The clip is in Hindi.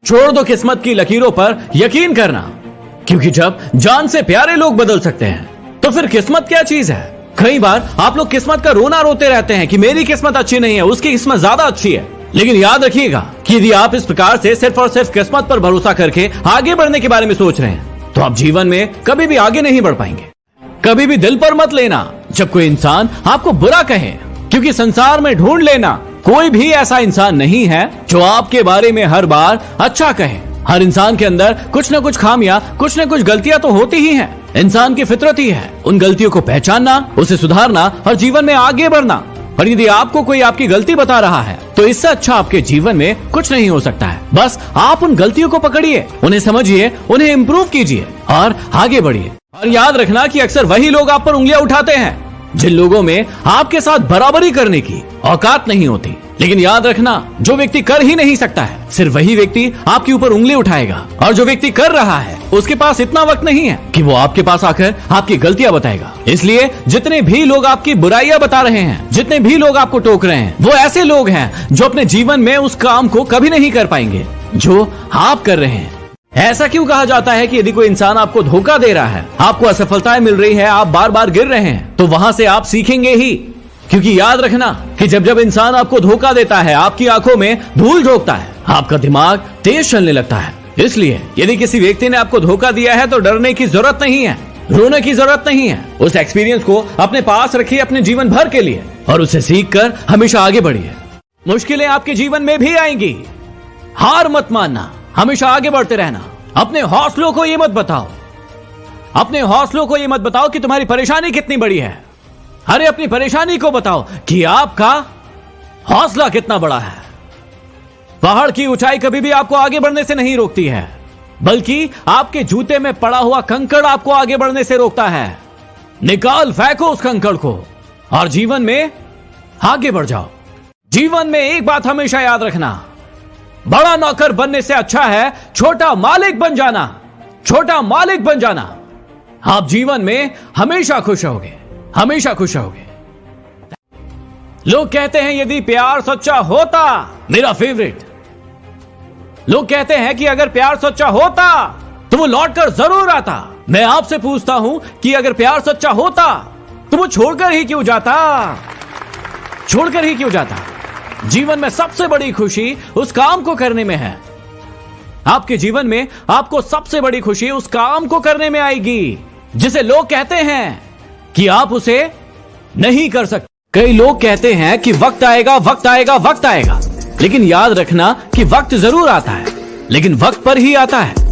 छोड़ दो किस्मत की लकीरों पर यकीन करना, क्योंकि जब जान से प्यारे लोग बदल सकते हैं तो फिर किस्मत क्या चीज है। कई बार आप लोग किस्मत का रोना रोते रहते हैं कि मेरी किस्मत अच्छी नहीं है, उसकी किस्मत ज्यादा अच्छी है। लेकिन याद रखिएगा कि यदि आप इस प्रकार से सिर्फ और सिर्फ किस्मत पर भरोसा करके आगे बढ़ने के बारे में सोच रहे हैं तो आप जीवन में कभी भी आगे नहीं बढ़ पाएंगे। कभी भी दिल पर मत लेना जब कोई इंसान आपको बुरा कहे, क्योंकि संसार में ढूंढ लेना कोई भी ऐसा इंसान नहीं है जो आपके बारे में हर बार अच्छा कहे। हर इंसान के अंदर कुछ न कुछ खामियां, कुछ न कुछ गलतियां तो होती ही हैं। इंसान की फितरत ही है उन गलतियों को पहचानना, उसे सुधारना और जीवन में आगे बढ़ना। और यदि आपको कोई आपकी गलती बता रहा है तो इससे अच्छा आपके जीवन में कुछ नहीं हो सकता है। बस आप उन गलतियों को पकड़िए, उन्हें समझिए, उन्हें इम्प्रूव कीजिए और आगे बढ़िए। और याद रखना कि अक्सर वही लोग आप पर उंगलियां उठाते हैं जिन लोगों में आपके साथ बराबरी करने की औकात नहीं होती। लेकिन याद रखना, जो व्यक्ति कर ही नहीं सकता है सिर्फ वही व्यक्ति आपके ऊपर उंगली उठाएगा, और जो व्यक्ति कर रहा है उसके पास इतना वक्त नहीं है कि वो आपके पास आकर आपकी गलतियां बताएगा। इसलिए जितने भी लोग आपकी बुराइयां बता रहे हैं, जितने भी लोग आपको टोक रहे हैं, वो ऐसे लोग हैं जो अपने जीवन में उस काम को कभी नहीं कर पाएंगे जो आप कर रहे हैं। ऐसा क्यों कहा जाता है कि यदि कोई इंसान आपको धोखा दे रहा है, आपको असफलताएं मिल रही है, आप बार बार गिर रहे हैं, तो वहां से आप सीखेंगे ही। क्योंकि याद रखना कि जब जब इंसान आपको धोखा देता है, आपकी आंखों में धूल झोंकता है, आपका दिमाग तेज चलने लगता है। इसलिए यदि किसी व्यक्ति ने आपको धोखा दिया है तो डरने की जरूरत नहीं है, रोने की जरूरत नहीं है। उस एक्सपीरियंस को अपने पास रखिए अपने जीवन भर के लिए और उसे सीख कर हमेशा आगे बढ़िए। मुश्किलें आपके जीवन में भी आएंगी, हार मत मानना, हमेशा आगे बढ़ते रहना। अपने हौसलों को ये मत बताओ, अपने हौसलों को ये मत बताओ कि तुम्हारी परेशानी कितनी बड़ी है। अरे अपनी परेशानी को बताओ कि आपका हौसला कितना बड़ा है। पहाड़ की ऊंचाई कभी भी आपको आगे बढ़ने से नहीं रोकती है, बल्कि आपके जूते में पड़ा हुआ कंकड़ आपको आगे बढ़ने से रोकता है। निकाल फेंको उस कंकड़ को और जीवन में आगे बढ़ जाओ। जीवन में एक बात हमेशा याद रखना, बड़ा नौकर बनने से अच्छा है छोटा मालिक बन जाना। छोटा मालिक बन जाना, आप जीवन में हमेशा खुश रहोगे, हमेशा खुश रहोगे। लोग कहते हैं यदि प्यार सच्चा होता, मेरा फेवरेट, लोग कहते हैं कि अगर प्यार सच्चा होता तो वो लौटकर जरूर आता। मैं आपसे पूछता हूं कि अगर प्यार सच्चा होता तो वो छोड़कर ही क्यों जाता, छोड़कर ही क्यों जाता। जीवन में सबसे बड़ी खुशी उस काम को करने में है। आपके जीवन में आपको सबसे बड़ी खुशी उस काम को करने में आएगी जिसे लोग कहते हैं कि आप उसे नहीं कर सकते। कई लोग कहते हैं कि वक्त आएगा, वक्त आएगा, वक्त आएगा, लेकिन याद रखना कि वक्त जरूर आता है, लेकिन वक्त पर ही आता है।